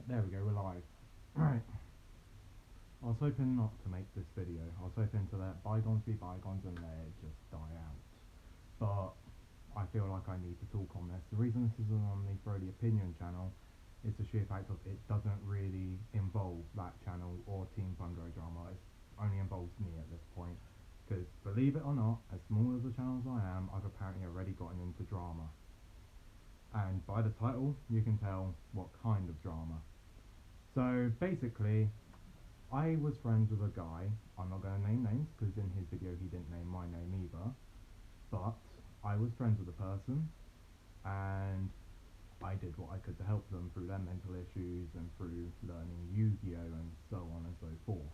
There we go, we're live. Right. I was hoping not to make this video. I was hoping to let bygones be bygones and let it just die out. But I feel like I need to talk on this. The reason this isn't on the Throw the Opinion channel is the sheer fact of it doesn't really involve that channel or Team Thundro drama. It only involves me at this point. Because believe it or not, as small as the channel as I am, I've apparently already gotten into drama. And by the title, you can tell what kind of drama. So basically, I was friends with a guy. I'm not going to name names because in his video he didn't name my name either. But I was friends with a person and I did what I could to help them through their mental issues and through learning Yu-Gi-Oh! And so on and so forth.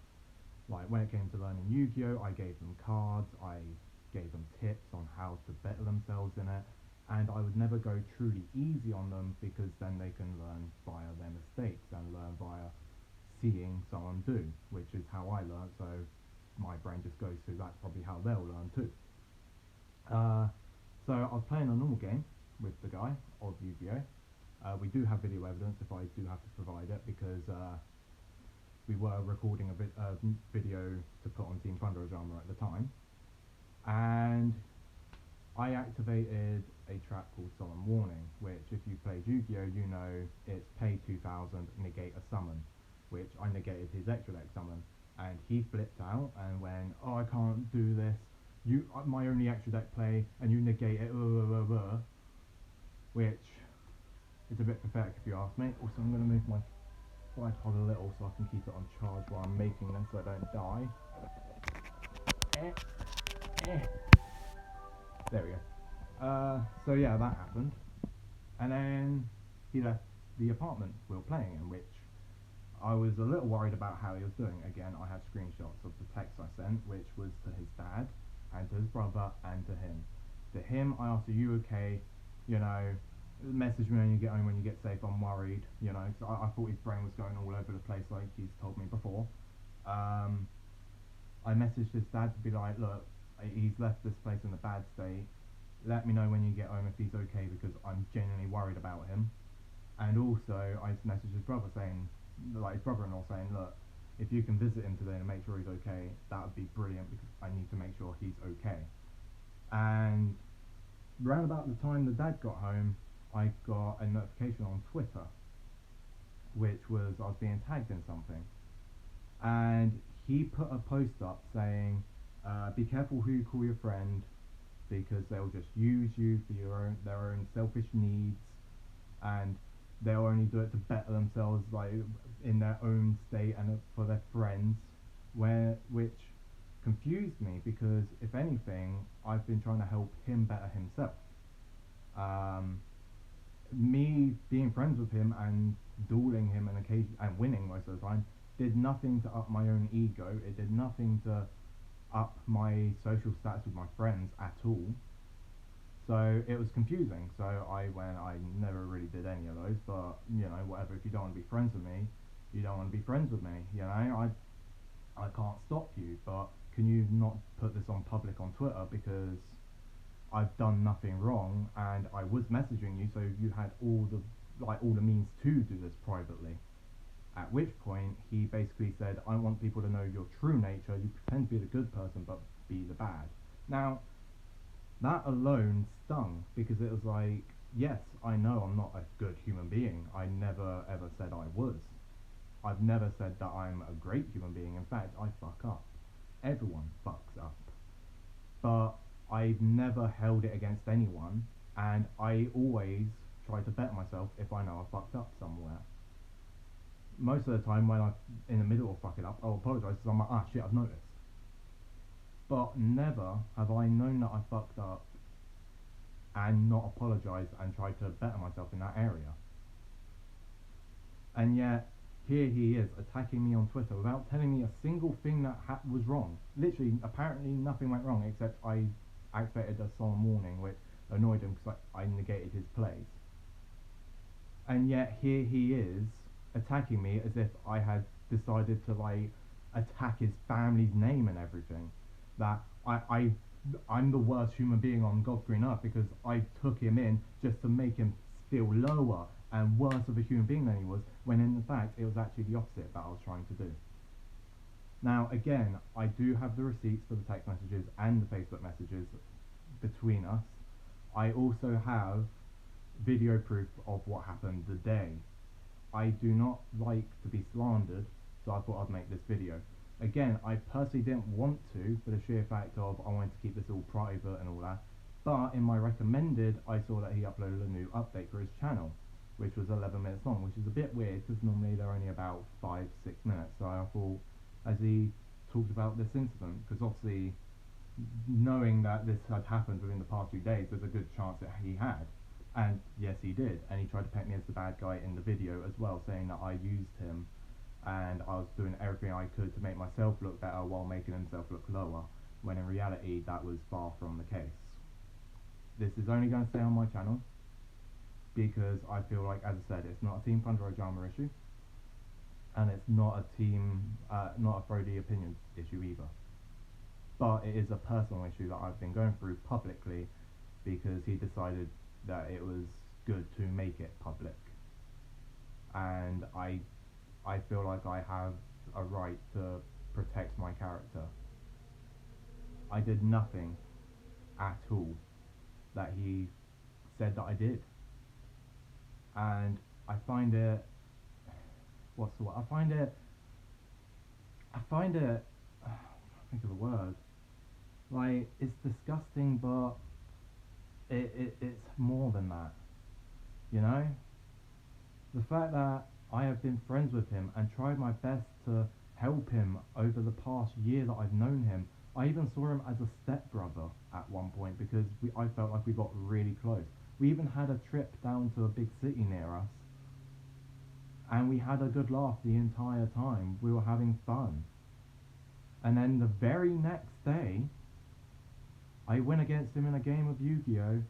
Like when it came to learning Yu-Gi-Oh! I gave them cards, I gave them tips on how to better themselves in it, and I would never go truly easy on them because then they can learn via their mistakes and learn via seeing someone do, which is how I learned, so my brain just goes to that's probably how they'll learn too. So I was playing a normal game with the guy of Yu-Gi-Oh! We do have video evidence if I do have to provide it because we were recording a video to put on Team Thunder Drama at the time, and I activated a trap called Solemn Warning, which if you played Yu-Gi-Oh! You know it's pay 2000, negate a summon, which I negated his extra deck summon, and he flipped out and went, oh, I can't do this, you my only extra deck play, and you negate it, which is a bit pathetic if you ask me. Also, I'm going to move my tripod a little so I can keep it on charge while I'm making this so I don't die. There we go. So yeah, that happened. And then he left the apartment we were playing in, which I was a little worried about how he was doing. Again, I have screenshots of the text I sent, which was to his dad, and to his brother, and to him. To him, I asked, are you okay? You know, message me when you get home, when you get safe, I'm worried, you know, because I thought his brain was going all over the place like he's told me before. I messaged his dad to be like, look, he's left this place in a bad state, let me know when you get home if he's okay because I'm genuinely worried about him. And also I messaged his brother saying, like his brother-in-law saying, look, if you can visit him today and make sure he's okay, that would be brilliant because I need to make sure he's okay. And around about the time the dad got home, I got a notification on Twitter, which was I was being tagged in something, and he put a post up saying, be careful who you call your friend because they'll just use you for their own selfish needs, and they'll only do it to better themselves, like in their own state and for their friends, which confused me because if anything, I've been trying to help him better himself. Me being friends with him and dueling him and winning most of the time did nothing to up my own ego. It did nothing to up my social status with my friends at all. So it was confusing. So I never really did any of those, but you know, whatever. If you don't want to be friends with me, you don't want to be friends with me. You know, I can't stop you, but can you not put this on public on Twitter because I've done nothing wrong and I was messaging you, so you had all the means to do this privately. At which point he basically said, I want people to know your true nature. You pretend to be the good person but be the bad. Now that alone stung because it was like, yes, I know I'm not a good human being. I never ever said I was. I've never said that I'm a great human being. In fact, I fuck up. Everyone fucks up. But I've never held it against anyone, and I always try to better myself if I know I fucked up somewhere. Most of the time when I'm in the middle of fucking up, I'll apologise because I'm like, ah shit, I've noticed. But never have I known that I fucked up and not apologised and tried to better myself in that area. And yet, here he is attacking me on Twitter without telling me a single thing that was wrong. Literally, apparently nothing went wrong except I activated a solemn warning, which annoyed him because I negated his plays. And yet here he is attacking me as if I had decided to like attack his family's name and everything. That I'm the worst human being on God's green earth because I took him in just to make him feel lower and worse of a human being than he was, when in fact it was actually the opposite that I was trying to do. Now, again, I do have the receipts for the text messages and the Facebook messages between us. I also have video proof of what happened the day. I do not like to be slandered, so I thought I'd make this video. Again, I personally didn't want to, for the sheer fact of I wanted to keep this all private and all that. But in my recommended, I saw that he uploaded a new update for his channel, which was 11 minutes long, which is a bit weird because normally they're only about 5-6 minutes. So I thought, as he talked about this incident, because obviously knowing that this had happened within the past few days, there's a good chance that he had. And yes, he did. And he tried to paint me as the bad guy in the video as well, saying that I used him and I was doing everything I could to make myself look better while making himself look lower, when in reality that was far from the case. This is only going to stay on my channel because I feel like, as I said, it's not a Team Thunder or Drama issue, and it's not a not a Brody opinion issue either. But it is a personal issue that I've been going through publicly because he decided that it was good to make it public, and I feel like I have a right to protect my character. I did nothing at all that he said that I did, and I find it, what's the word? I find it, I'm trying to think of the word. Like, it's disgusting, but it's more than that, you know? The fact that I have been friends with him and tried my best to help him over the past year that I've known him. I even saw him as a stepbrother at one point because I felt like we got really close. We even had a trip down to a big city near us, and we had a good laugh the entire time. We were having fun. And then the very next day, I went against him in a game of Yu-Gi-Oh!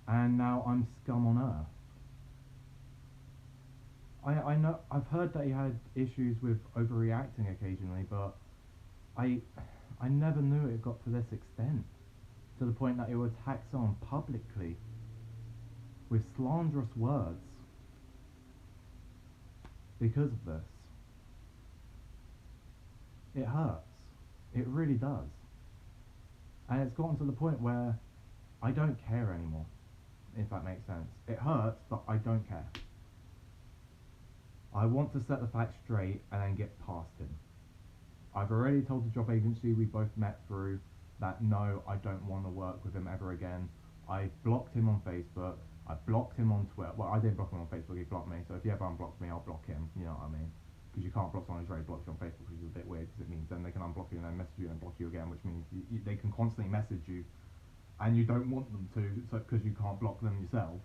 And now I'm scum on earth. I know, I've heard that he had issues with overreacting occasionally, but I never knew it got to this extent, to the point that he would attack someone publicly with slanderous words because of this. It hurts. It really does. And it's gotten to the point where I don't care anymore, if that makes sense. It hurts, but I don't care. I want to set the facts straight and then get past him. I've already told the job agency we both met through that no, I don't want to work with him ever again. I blocked him on Facebook. I blocked him on Twitter. Well, I didn't block him on Facebook, he blocked me. So if he ever unblocks me, I'll block him. You know what I mean? Because you can't block someone who's already blocked you on Facebook, which is a bit weird, because it means then they can unblock you and then message you and block you again, which means they can constantly message you and you don't want them to, so because you can't block them yourself.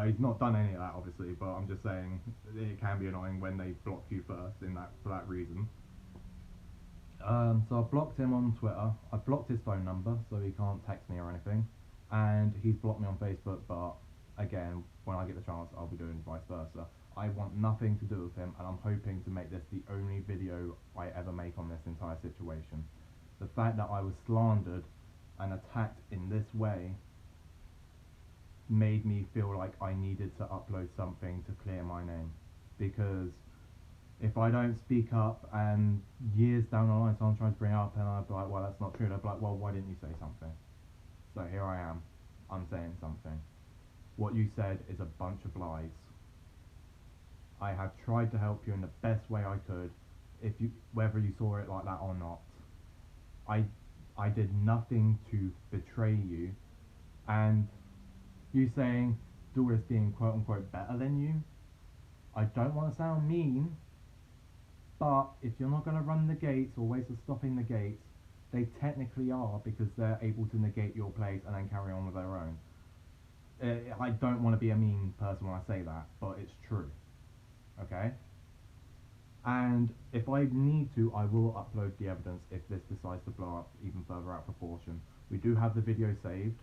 He's not done any of that, obviously, but I'm just saying it can be annoying when they block you first for that reason. So I blocked him on Twitter. I blocked his phone number so he can't text me or anything, and he's blocked me on Facebook. But again, when I get the chance, I'll be doing vice versa. I want nothing to do with him, and I'm hoping to make this the only video I ever make on this entire situation. The fact that I was slandered and attacked in this way made me feel like I needed to upload something to clear my name, because if I don't speak up and years down the line someone tries to bring it up and I'll be like, well, that's not true, they'll be like, well, why didn't you say something? So here I am, I'm saying something. What you said is a bunch of lies. I have tried to help you in the best way I could, whether you saw it like that or not. I did nothing to betray you, and you saying Doris being quote unquote better than you, I don't want to sound mean, but if you're not going to run the gates or ways of stopping the gates, they technically are, because they're able to negate your plays and then carry on with their own. I don't want to be a mean person when I say that, but it's true. Okay? And if I need to, I will upload the evidence if this decides to blow up even further out of proportion. We do have the video saved.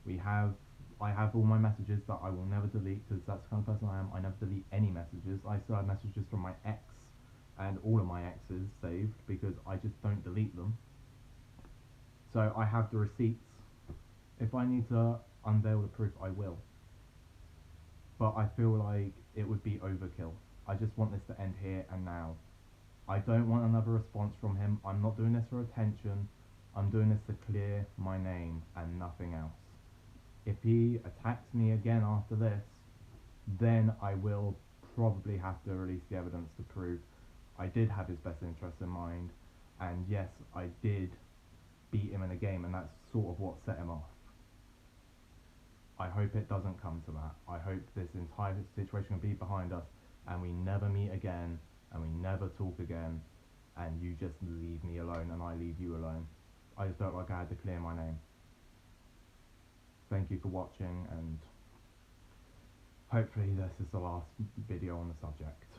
I have all my messages that I will never delete, because that's the kind of person I am. I never delete any messages. I still have messages from my ex and all of my exes saved, because I just don't delete them. So I have the receipts. If I need to unveil the proof, I will. but I feel like it would be overkill. I just want this to end here and now. I don't want another response from him. I'm not doing this for attention. I'm doing this to clear my name and nothing else. If he attacks me again after this, then I will probably have to release the evidence to prove I did have his best interests in mind, and yes, I did beat him in a game, and that's sort of what set him off. I hope it doesn't come to that. I hope this entire situation will be behind us, and we never meet again, and we never talk again, and you just leave me alone, and I leave you alone. I just felt like I had to clear my name. Thank you for watching, and hopefully this is the last video on the subject.